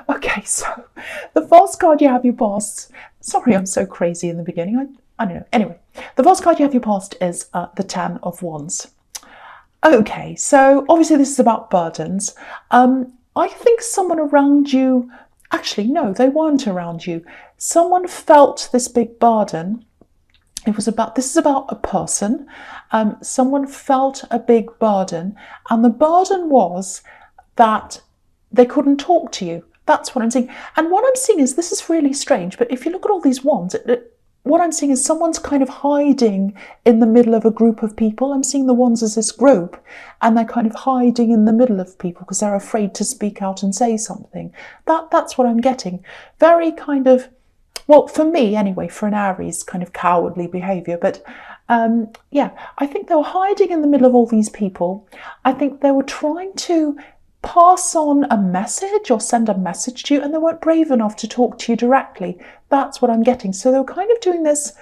Okay, so the first card you have your past. Sorry, I'm so crazy in the beginning. I don't know. Anyway, the first card you have your past is the Ten of Wands. Okay, so obviously this is about burdens. I think someone around you, actually, no, they weren't around you. Someone felt this big burden. This is about a person. Someone felt a big burden, and the burden was that they couldn't talk to you. That's what I'm seeing. And what I'm seeing is, this is really strange, but if you look at all these wands, what I'm seeing is someone's kind of hiding in the middle of a group of people. I'm seeing the wands as this group, and they're kind of hiding in the middle of people because they're afraid to speak out and say something. That's what I'm getting. Very kind of, well, for me anyway, for an Aries, kind of cowardly behaviour. But yeah, I think they were hiding in the middle of all these people. I think they were trying to pass on a message or send a message to you, and they weren't brave enough to talk to you directly. That's what I'm getting. So they were kind of doing this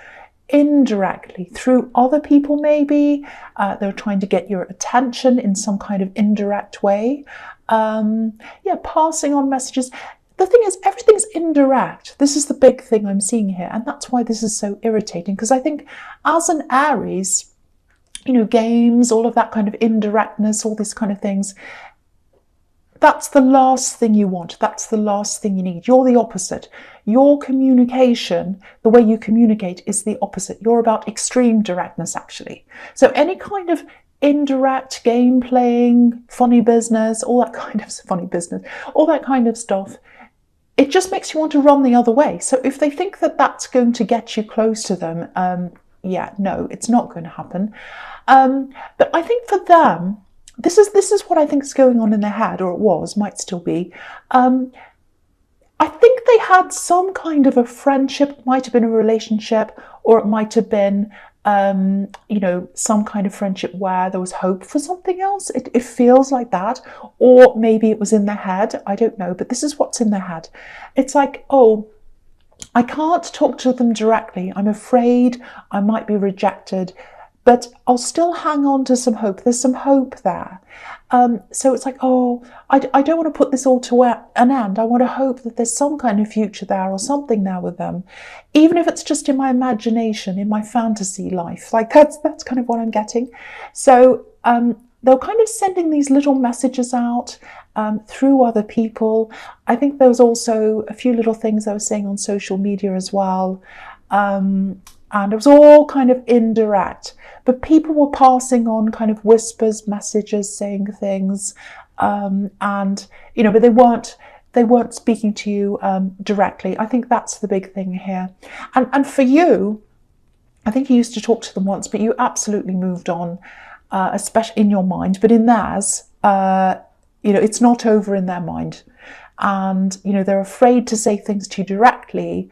indirectly through other people, maybe. They were trying to get your attention in some kind of indirect way. Yeah, passing on messages. The thing is, everything's indirect. This is the big thing I'm seeing here, and that's why this is so irritating, because I think as an Aries, you know, games, all of that kind of indirectness, all these kind of things, that's the last thing you want. That's the last thing you need. You're the opposite. Your communication, the way you communicate, is the opposite. You're about extreme directness, actually. So any kind of indirect game playing, funny business, all that kind of stuff, it just makes you want to run the other way. So if they think that that's going to get you close to them, yeah, no, it's not going to happen. But I think for them, this is what I think is going on in their head, or it was, might still be. I think they had some kind of a friendship. It might have been a relationship, or it might have been, you know, some kind of friendship where there was hope for something else. It feels like that. Or maybe it was in their head. I don't know. But this is what's in their head. It's like, oh, I can't talk to them directly. I'm afraid I might be rejected, but I'll still hang on to some hope. There's some hope there. So it's like, oh, I don't want to put this all to an end. I want to hope that there's some kind of future there or something there with them, even if it's just in my imagination, in my fantasy life. Like that's kind of what I'm getting. So they're kind of sending these little messages out through other people. I think there was also a few little things they were saying on social media as well. And it was all kind of indirect, but people were passing on kind of whispers, messages, saying things, and you know, but they weren't speaking to you directly. I think that's the big thing here. And for you, I think you used to talk to them once, but you absolutely moved on, especially in your mind. But in theirs, you know, it's not over in their mind, and you know, they're afraid to say things to you directly.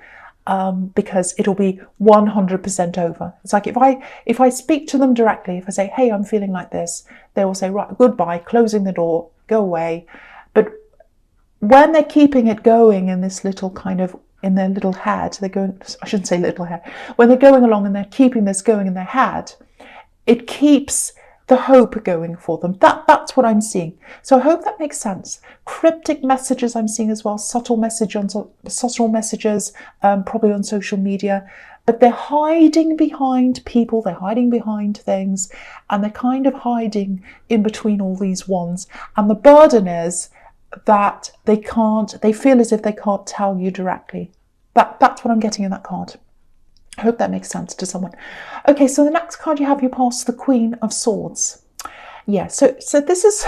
Because it'll be 100% over. It's like if I speak to them directly, if I say, hey, I'm feeling like this, they will say, right, goodbye, closing the door, go away. But when they're keeping it going in this little kind of, in their little head, they're going, I shouldn't say little head, when they're going along and they're keeping this going in their head, it keeps the hope going for them. That's what I'm seeing. So I hope that makes sense. Cryptic messages I'm seeing as well, subtle messages, probably on social media, but they're hiding behind people, they're hiding behind things, and they're kind of hiding in between all these wands. And the burden is that they feel as if they can't tell you directly. That's what I'm getting in that card. I hope that makes sense to someone. Okay, so the next card you have, you pass the Queen of Swords. Yeah, so this is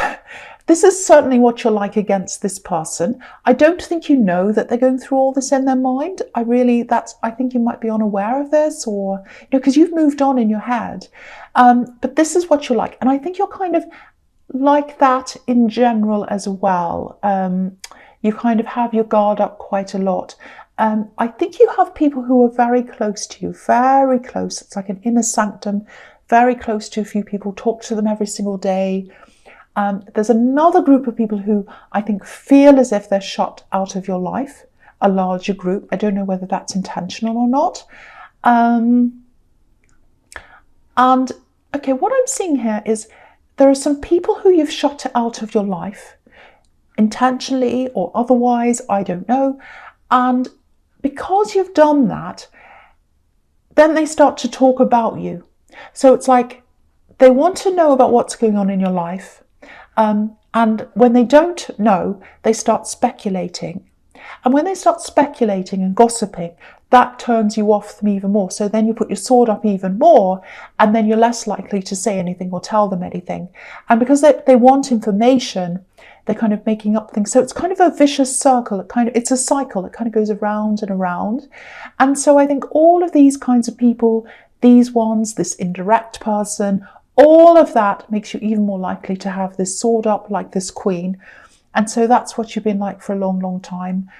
certainly what you're like against this person. I don't think you know that they're going through all this in their mind. I think you might be unaware of this, or you know, because you've moved on in your head. But this is what you're like, and I think you're kind of like that in general as well. You kind of have your guard up quite a lot. I think you have people who are very close to you, very close. It's like an inner sanctum, very close to a few people, talk to them every single day. There's another group of people who I think feel as if they're shut out of your life, a larger group. I don't know whether that's intentional or not. And okay, what I'm seeing here is there are some people who you've shut out of your life. intentionally or otherwise, I don't know. And because you've done that, then they start to talk about you. So it's like they want to know about what's going on in your life. And when they don't know, they start speculating. And when they start speculating and gossiping, that turns you off them even more. So then you put your sword up even more, and then you're less likely to say anything or tell them anything. And because they want information, they're kind of making up things. So it's kind of a vicious circle. It's a cycle. It kind of goes around and around. And so I think all of these kinds of people, these ones, this indirect person, all of that makes you even more likely to have this sword up like this queen. And so that's what you've been like for a long, long time.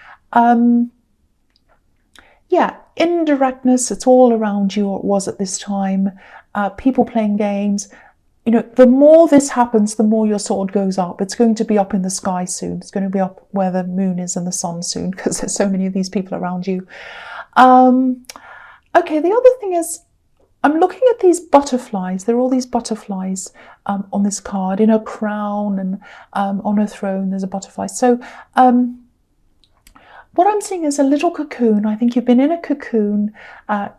Yeah, indirectness, it's all around you, or it was at this time. People playing games. You know, the more this happens, the more your sword goes up. It's going to be up in the sky soon. It's going to be up where the moon is and the sun soon, because there's so many of these people around you. Okay, the other thing is, I'm looking at these butterflies. There are all these butterflies on this card, in her crown, and on her throne there's a butterfly. So what I'm seeing is a little cocoon. I think you've been in a cocoon.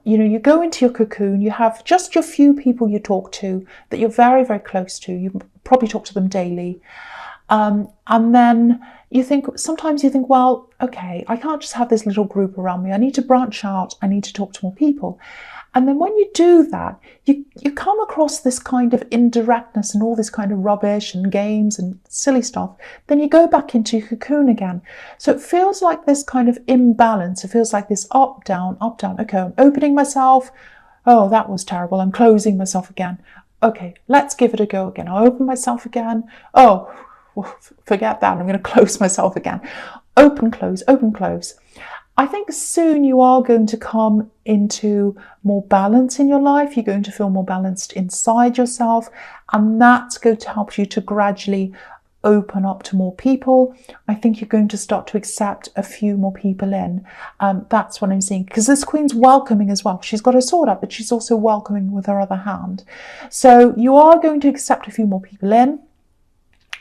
You know, you go into your cocoon, you have just your few people you talk to that you're very, very close to. You probably talk to them daily. And then sometimes you think, well, okay, I can't just have this little group around me. I need to branch out. I need to talk to more people. And then when you do that, you come across this kind of indirectness and all this kind of rubbish and games and silly stuff. Then you go back into your cocoon again. So it feels like this kind of imbalance. It feels like this up, down, up, down. Okay, I'm opening myself. Oh, that was terrible. I'm closing myself again. Okay, let's give it a go again. I'll open myself again. Oh, forget that. I'm going to close myself again. Open, close, open, close. I think soon you are going to come into more balance in your life. You're going to feel more balanced inside yourself, and that's going to help you to gradually open up to more people. I think you're going to start to accept a few more people in. That's what I'm seeing, because this queen's welcoming as well. She's got her sword up, but she's also welcoming with her other hand. So you are going to accept a few more people in.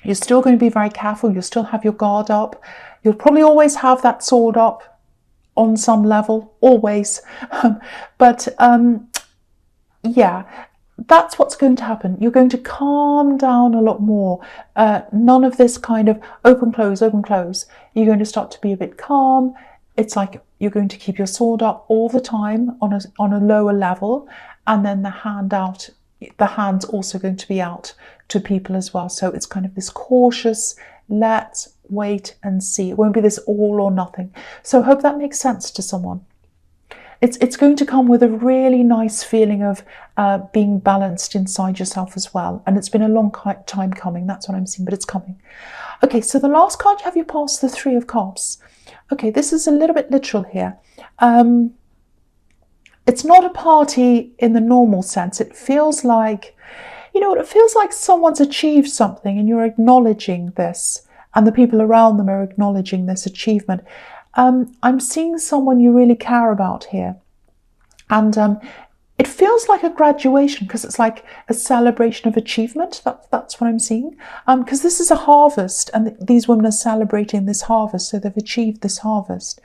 You're still going to be very careful. You'll still have your guard up. You'll probably always have that sword up on some level, always. Yeah, that's what's going to happen. You're going to calm down a lot more. None of this kind of open, close, open, close. You're going to start to be a bit calm. It's like you're going to keep your sword up all the time on a lower level, and then the hand's also going to be out to people as well. So it's kind of this cautious, let's wait and see. It won't be this all or nothing. So I hope that makes sense to someone. It's going to come with a really nice feeling of being balanced inside yourself as well. And it's been a long time coming. That's what I'm seeing, but it's coming. Okay, so the last card you have, you pass the Three of Cups. Okay, this is a little bit literal here. It's not a party in the normal sense. It feels like, you know, it feels like someone's achieved something and you're acknowledging this, and the people around them are acknowledging this achievement. I'm seeing someone you really care about here. And it feels like a graduation, because it's like a celebration of achievement. That's what I'm seeing. Because this is a harvest, and these women are celebrating this harvest, so they've achieved this harvest.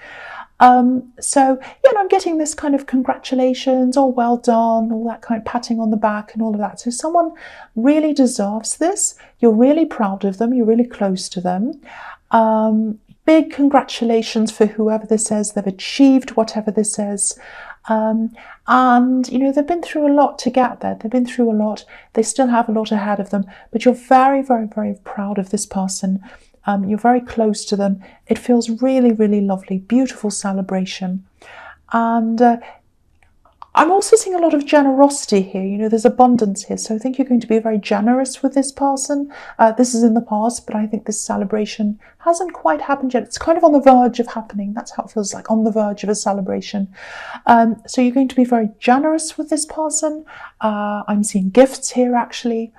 So, you know, I'm getting this kind of congratulations, oh, well done, all that kind of patting on the back and all of that. So someone really deserves this. You're really proud of them. You're really close to them. Big congratulations for whoever this is. They've achieved whatever this is. And, you know, they've been through a lot to get there. They've been through a lot. They still have a lot ahead of them. But you're very, very, very proud of this person. You're very close to them. It feels really, really lovely, beautiful celebration. And I'm also seeing a lot of generosity here. You know, there's abundance here. So I think you're going to be very generous with this person. This is in the past, but I think this celebration hasn't quite happened yet. It's kind of on the verge of happening. That's how it feels like, on the verge of a celebration. So you're going to be very generous with this person. I'm seeing gifts here, actually.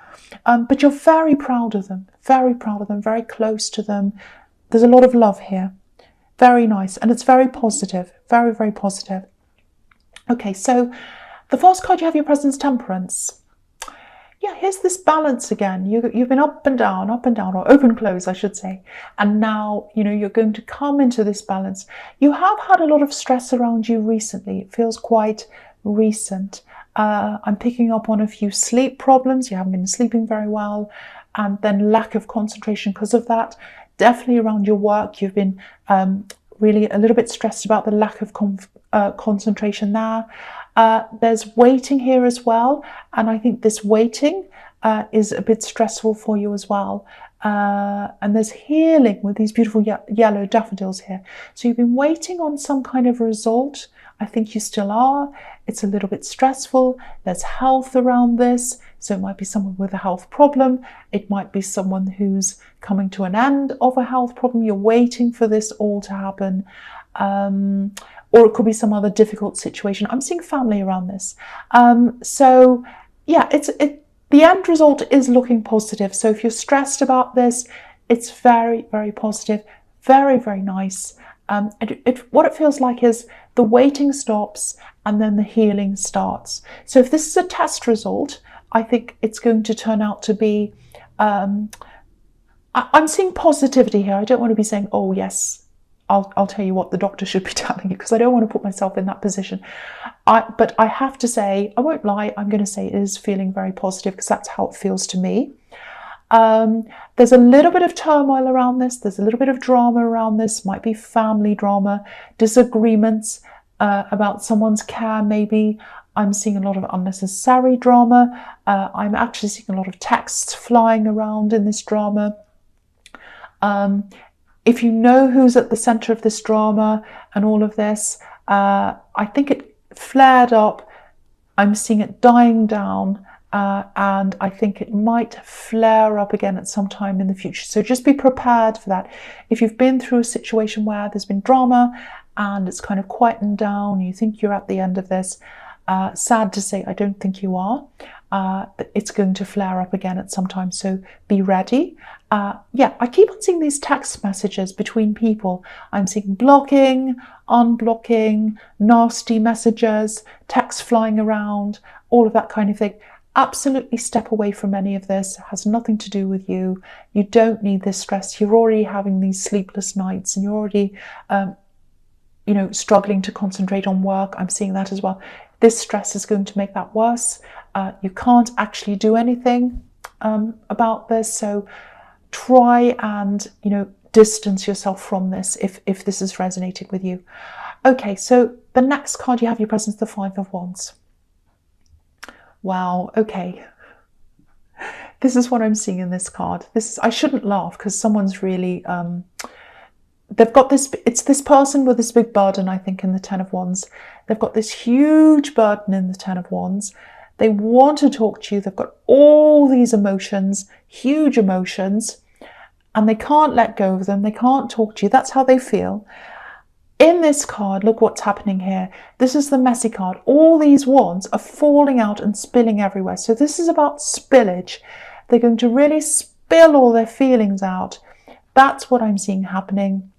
But you're very proud of them, very close to them. There's a lot of love here. Very nice. And it's very positive, very, very positive. Okay, so the first card you have, your Presence, Temperance. yeah, here's this balance again. You've been up and down, or open, close, I should say. And now, you're going to come into this balance. You have had a lot of stress around you recently. It feels quite recent. I'm picking up on a few sleep problems. You haven't been sleeping very well. And then lack of concentration because of that. Definitely around your work, you've been really a little bit stressed about the lack of concentration there. There's waiting here as well, and I think this waiting is a bit stressful for you as well. And there's healing with these beautiful yellow daffodils here. So you've been waiting on some kind of result. I think you still are. It's a little bit stressful. There's health around this. So it might be someone with a health problem. It might be someone who's coming to an end of a health problem. You're waiting for this all to happen. Or it could be some other difficult situation. I'm seeing family around this. So yeah, the end result is looking positive. So if you're stressed about this, it's very, very positive, very, very nice. What it feels like is the waiting stops and then the healing starts. So if this is a test result, I think it's going to turn out to be, I'm seeing positivity here. I don't want to be saying, oh yes, I'll tell you what the doctor should be telling you, because I don't want to put myself in that position. But I have to say, I won't lie, I'm going to say it is feeling very positive because that's how it feels to me. There's a little bit of turmoil around this. There's a little bit of drama around this. Might be family drama, disagreements about someone's care maybe. I'm seeing a lot of unnecessary drama. I'm actually seeing a lot of texts flying around in this drama. If you know who's at the center of this drama and all of this, I think it flared up. I'm seeing it dying down, and I think it might flare up again at some time in the future. So just be prepared for that. If you've been through a situation where there's been drama and it's kind of quietened down, you think you're at the end of this, sad to say, I don't think you are. It's going to flare up again at some time, so be ready. Yeah, I keep on seeing these text messages between people. I'm seeing blocking, unblocking, nasty messages, texts flying around, all of that kind of thing. Absolutely step away from any of this. It has nothing to do with you. You don't need this stress. You're already having these sleepless nights and you're already, struggling to concentrate on work. I'm seeing that as well. This stress is going to make that worse. You can't actually do anything about this. So try and, distance yourself from this if this is resonating with you. Okay, so the next card you have your presence, the Five of Wands. Wow, okay. This is what I'm seeing in this card. I shouldn't laugh because someone's really, they've got this, it's this person with this big burden, I think, in the Ten of Wands. They've got this huge burden in the Ten of Wands. They want to talk to you. They've got all these emotions, huge emotions, and they can't let go of them. They can't talk to you. That's how they feel. In this card, look what's happening here. This is the messy card. All these wands are falling out and spilling everywhere. So this is about spillage. They're going to really spill all their feelings out. That's what I'm seeing happening.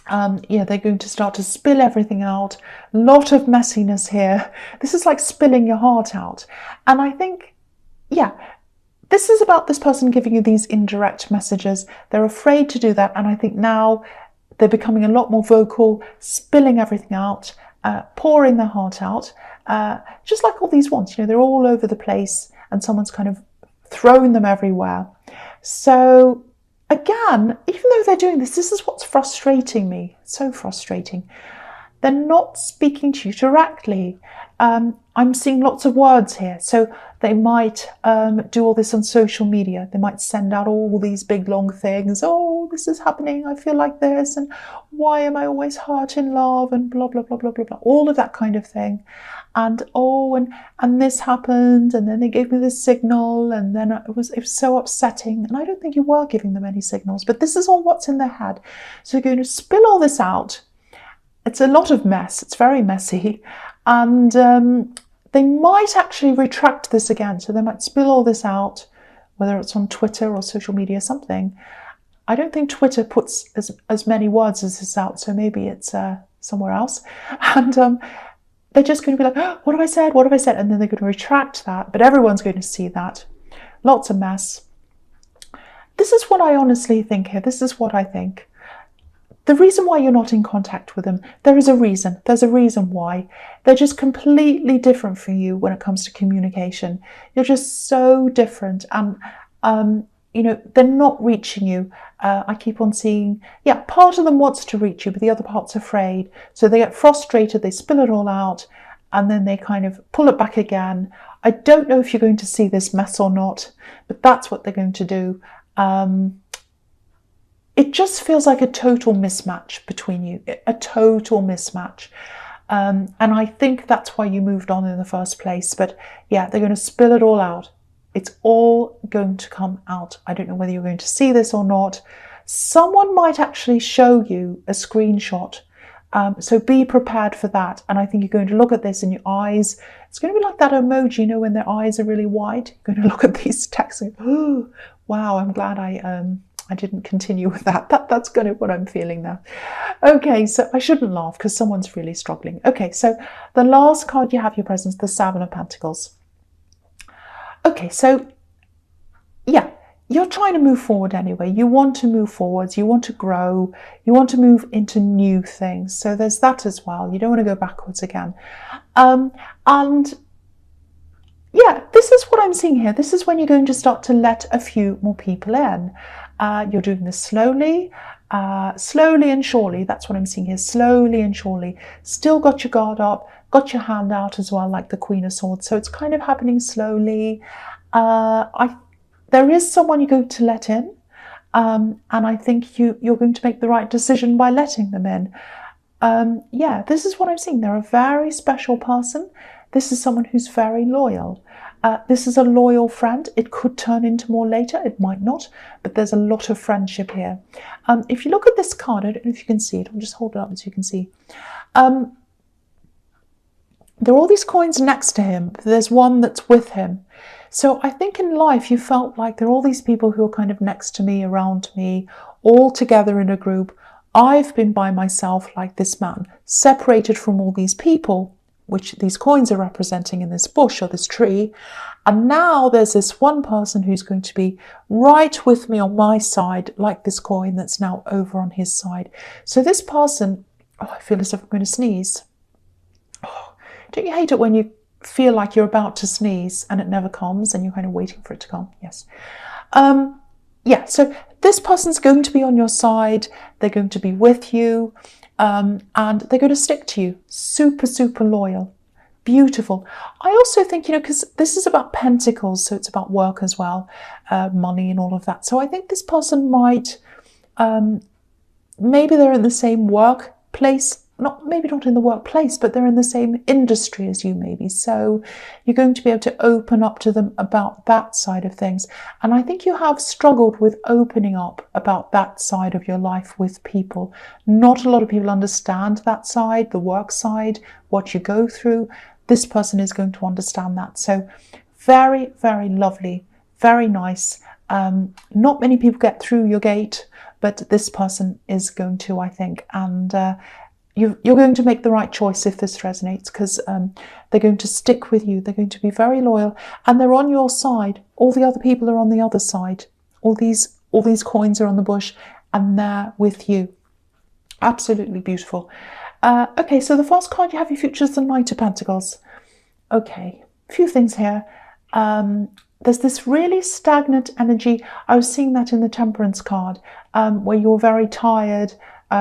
Yeah, they're going to start to spill everything out. A lot of messiness here. This is like spilling your heart out. And I think, yeah, this is about this person giving you these indirect messages. They're afraid to do that. And I think now they're becoming a lot more vocal, spilling everything out, pouring their heart out. Just like all these wands, they're all over the place and someone's kind of thrown them everywhere. So again, even though they're doing this, this is what's frustrating me. So frustrating. They're not speaking to you directly. I'm seeing lots of words here. So they might do all this on social media. They might send out all these big long things. Oh, this is happening. I feel like this. And why am I always hurt in love? And blah, blah, blah, blah, blah, blah. All of that kind of thing. And and this happened. And then they gave me this signal. And then it was so upsetting. And I don't think you were giving them any signals. But this is all what's in their head. So you're going to spill all this out. It's a lot of mess. It's very messy. And they might actually retract this again. So they might spill all this out, whether it's on Twitter or social media, something. I don't think Twitter puts as many words as this out. So maybe it's somewhere else. And they're just going to be like, oh, what have I said? What have I said? And then they're going to retract that, but everyone's going to see that. Lots of mess. This is what I honestly think here. This is what I think. The reason why you're not in contact with them, there is a reason. There's a reason why. They're just completely different from you when it comes to communication. You're just so different. And, you know, they're not reaching you. I keep on seeing, yeah, part of them wants to reach you, but the other part's afraid. So they get frustrated, they spill it all out, and then they kind of pull it back again. I don't know if you're going to see this mess or not, but that's what they're going to do. It just feels like a total mismatch between you, a total mismatch. And I think that's why you moved on in the first place. But yeah, they're going to spill it all out. It's all going to come out. I don't know whether you're going to see this or not. Someone might actually show you a screenshot. So be prepared for that. And I think you're going to look at this and your eyes, it's going to be like that emoji, you know, when their eyes are really wide. You're going to look at these texts and go, oh, wow, I'm glad I didn't continue with that. That's kind of what I'm feeling now. Okay, so I shouldn't laugh because someone's really struggling. Okay, so the last card you have your presence, the Seven of Pentacles. Okay, so yeah, you're trying to move forward anyway. You want to move forwards, you want to grow, you want to move into new things. So there's that as well. You don't want to go backwards again. And yeah, this is what I'm seeing here. This is when you're going to start to let a few more people in. You're doing this slowly, slowly and surely. That's what I'm seeing here, slowly and surely. Still got your guard up, got your hand out as well, like the Queen of Swords. So it's kind of happening slowly. There is someone you're going to let in, and I think you're going to make the right decision by letting them in. Yeah, this is what I'm seeing. They're a very special person. This is someone who's very loyal. This is a loyal friend. It could turn into more later. It might not, but there's a lot of friendship here. If you look at this card, I don't know if you can see it. I'll just hold it up so you can see. There are all these coins next to him. There's one that's with him. So I think in life you felt like there are all these people who are kind of next to me, around me, all together in a group. I've been by myself like this man, separated from all these people, which these coins are representing in this bush or this tree. And now there's this one person who's going to be right with me on my side, like this coin that's now over on his side. So this person, oh, I feel as if I'm going to sneeze. Oh, don't you hate it when you feel like you're about to sneeze and it never comes and you're kind of waiting for it to come? Yes. Yeah, so this person's going to be on your side. They're going to be with you. And they're going to stick to you. Super, super loyal. Beautiful. I also think, you know, because this is about pentacles, so it's about work as well, money and all of that. So I think this person might, maybe they're in the same workplace, maybe not in the workplace, but they're in the same industry as you maybe. So you're going to be able to open up to them about that side of things. And I think you have struggled with opening up about that side of your life with people. Not a lot of people understand that side, the work side, what you go through. This person is going to understand that. So very, very lovely, very nice. Not many people get through your gate, but this person is going to, I think. And you're going to make the right choice if this resonates, because they're going to stick with you. They're going to be very loyal, and they're on your side. All the other people are on the other side. All these coins are on the bush, and they're with you. Absolutely beautiful. Okay, so the first card you have your future is the Knight of Pentacles. Okay, a few things here. There's this really stagnant energy. I was seeing that in the Temperance card, where you're very tired.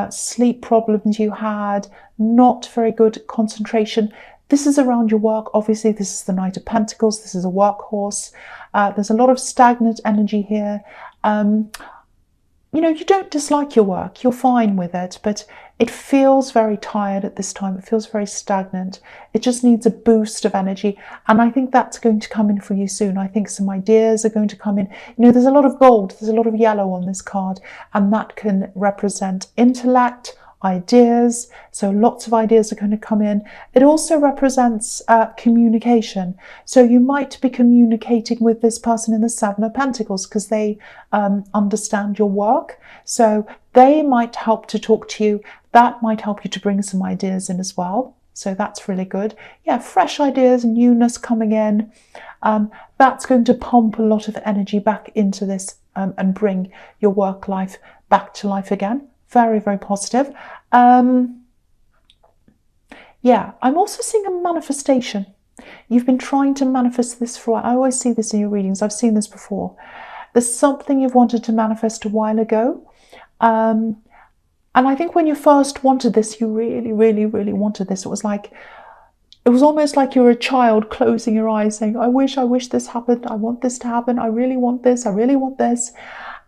Sleep problems you had, not very good concentration. This is around your work. Obviously, this is the Knight of Pentacles. This is a workhorse. There's a lot of stagnant energy here. You know, you don't dislike your work. You're fine with it, but it feels very tired at this time. It feels very stagnant. It just needs a boost of energy. And I think that's going to come in for you soon. I think some ideas are going to come in. You know, there's a lot of gold, there's a lot of yellow on this card, and that can represent intellect, ideas. So lots of ideas are going to come in. It also represents communication. So you might be communicating with this person in the Seven of Pentacles because they understand your work. So they might help to talk to you. That might help you to bring some ideas in as well. So that's really good. Yeah, fresh ideas, newness coming in. That's going to pump a lot of energy back into this and bring your work life back to life again. Very, very positive. Yeah, I'm also seeing a manifestation. You've been trying to manifest this for a while. I always see this in your readings. I've seen this before. There's something you've wanted to manifest a while ago. And I think when you first wanted this, you really, really, really wanted this. It was almost like you were a child closing your eyes saying, I wish this happened. I want this to happen. I really want this. I really want this.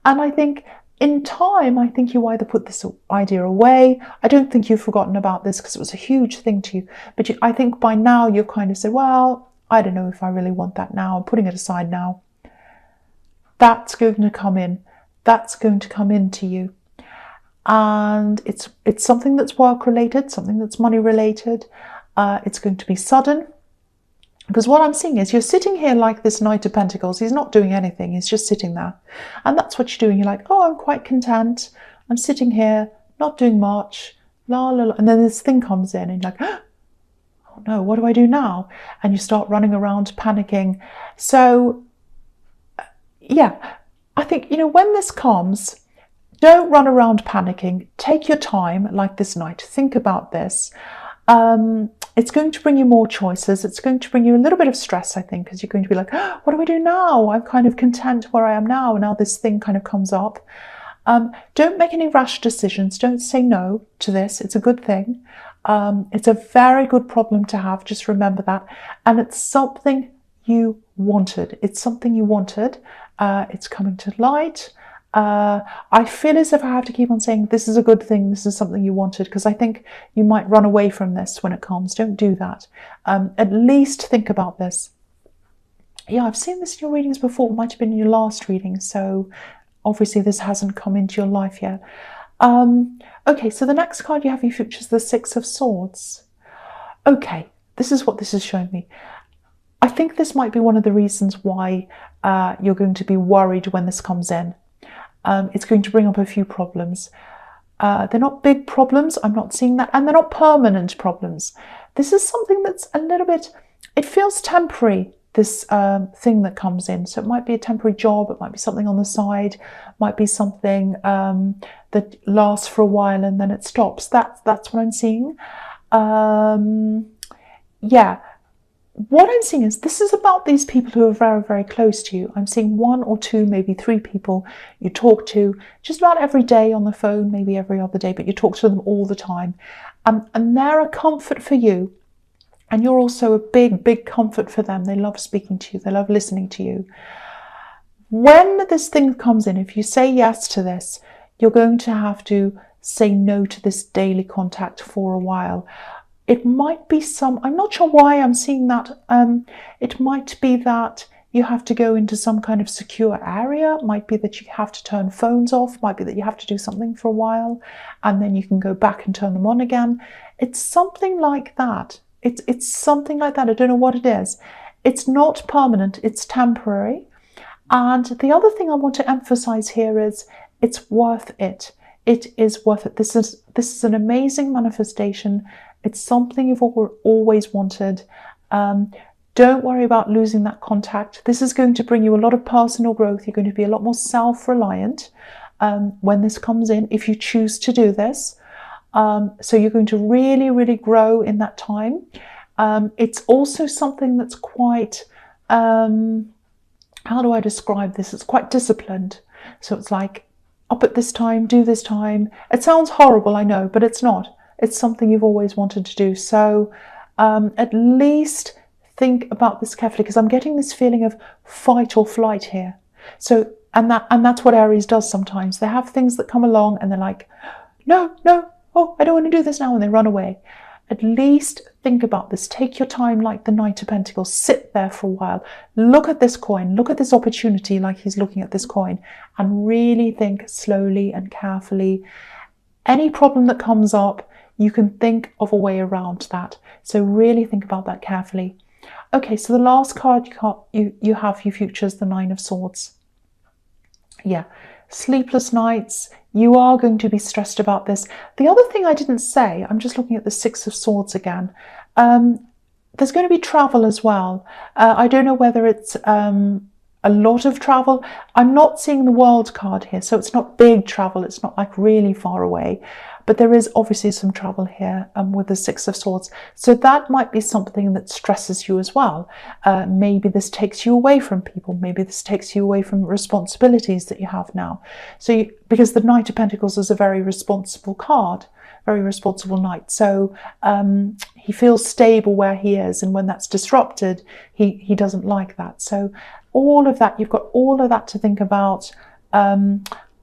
And I think in time, I think you either put this idea away. I don't think you've forgotten about this because it was a huge thing to you. But I think by now you've kind of said, well, I don't know if I really want that now. I'm putting it aside now. That's going to come in. That's going to come into you. And it's something that's work related, something that's money related. It's going to be sudden. Because what I'm seeing is you're sitting here like this Knight of Pentacles. He's not doing anything. He's just sitting there. And that's what you're doing. You're like, oh, I'm quite content. I'm sitting here, not doing much. La, la, la. And then this thing comes in and you're like, oh no, what do I do now? And you start running around panicking. So, yeah, I think, when this comes, don't run around panicking. Take your time like this night. Think about this. It's going to bring you more choices. It's going to bring you a little bit of stress, I think, because you're going to be like, oh, what do I do now? I'm kind of content where I am now. Now this thing kind of comes up. Don't make any rash decisions. Don't say no to this. It's a good thing. It's a very good problem to have. Just remember that. And it's something you wanted. It's something you wanted. It's coming to light. I feel as if I have to keep on saying this is a good thing, this is something you wanted, because I think you might run away from this when it comes. Don't do that. At least think about this. Yeah, I've seen this in your readings before. It might have been in your last reading, so obviously this hasn't come into your life yet. Okay, so the next card you have in your future is the Six of Swords. Okay, this is what this is showing me. I think this might be one of the reasons why you're going to be worried when this comes in. It's going to bring up a few problems. They're not big problems, I'm not seeing that, and they're not permanent problems. This is something that's a little bit, it feels temporary, this thing that comes in. So it might be a temporary job, it might be something on the side, might be something that lasts for a while and then it stops. That's what I'm seeing. Yeah. What I'm seeing is this is about these people who are very, very close to you. I'm seeing one or two, maybe three people you talk to just about every day on the phone, maybe every other day, but you talk to them all the time. And they're a comfort for you. And you're also a big, big comfort for them. They love speaking to you. They love listening to you. When this thing comes in, if you say yes to this, you're going to have to say no to this daily contact for a while. It might be I'm not sure why I'm seeing that. It might be that you have to go into some kind of secure area. It might be that you have to turn phones off. It might be that you have to do something for a while and then you can go back and turn them on again. It's something like that. It's something like that. I don't know what it is. It's not permanent. It's temporary. And the other thing I want to emphasize here is it's worth it. It is worth it. This is an amazing manifestation. It's something you've always wanted. Don't worry about losing that contact. This is going to bring you a lot of personal growth. You're going to be a lot more self-reliant when this comes in, if you choose to do this. So you're going to really, really grow in that time. It's also something that's quite, how do I describe this? It's quite disciplined. So it's like, up at this time, do this time. It sounds horrible, I know, but it's not. It's something you've always wanted to do. So at least think about this carefully, because I'm getting this feeling of fight or flight here. So, and that's what Aries does sometimes. They have things that come along and they're like, no, oh, I don't want to do this now, and they run away. At least think about this. Take your time like the Knight of Pentacles. Sit there for a while. Look at this coin. Look at this opportunity like he's looking at this coin, and really think slowly and carefully. Any problem that comes up, you can think of a way around that. So really think about that carefully. Okay, so the last card you have your future is the Nine of Swords. Yeah, sleepless nights. You are going to be stressed about this. The other thing I didn't say, I'm just looking at the Six of Swords again. There's going to be travel as well. I don't know whether it's a lot of travel. I'm not seeing the World card here, so it's not big travel. It's not like really far away. But there is obviously some travel here with the Six of Swords. So that might be something that stresses you as well. Maybe this takes you away from people. Maybe this takes you away from responsibilities that you have now. So because the Knight of Pentacles is a very responsible card, very responsible knight. So he feels stable where he is. And when that's disrupted, he doesn't like that. So all of that, you've got all of that to think about.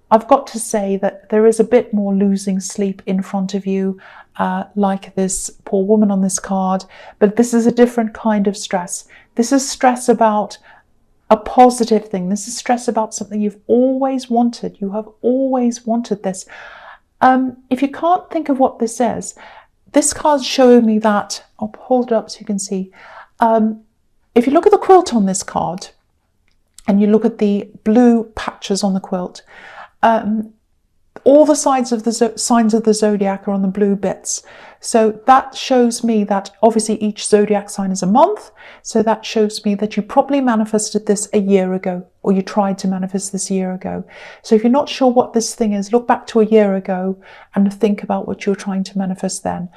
I've got to say that there is a bit more losing sleep in front of you, like this poor woman on this card, but this is a different kind of stress. This is stress about a positive thing. This is stress about something you've always wanted. You have always wanted this. If you can't think of what this is, this card's showing me that, I'll hold it up so you can see. If you look at the quilt on this card, and you look at the blue patches on the quilt, all the signs of the zodiac are on the blue bits. So that shows me that obviously each zodiac sign is a month. So that shows me that you probably manifested this a year ago, or you tried to manifest this a year ago. So if you're not sure what this thing is, look back to a year ago and think about what you're trying to manifest then.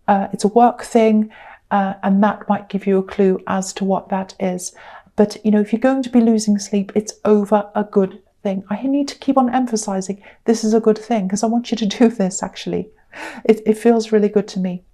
It's a work thing, and that might give you a clue as to what that is. But, you know, if you're going to be losing sleep, it's over a good thing. I need to keep on emphasizing this is a good thing because I want you to do this, actually. It feels really good to me.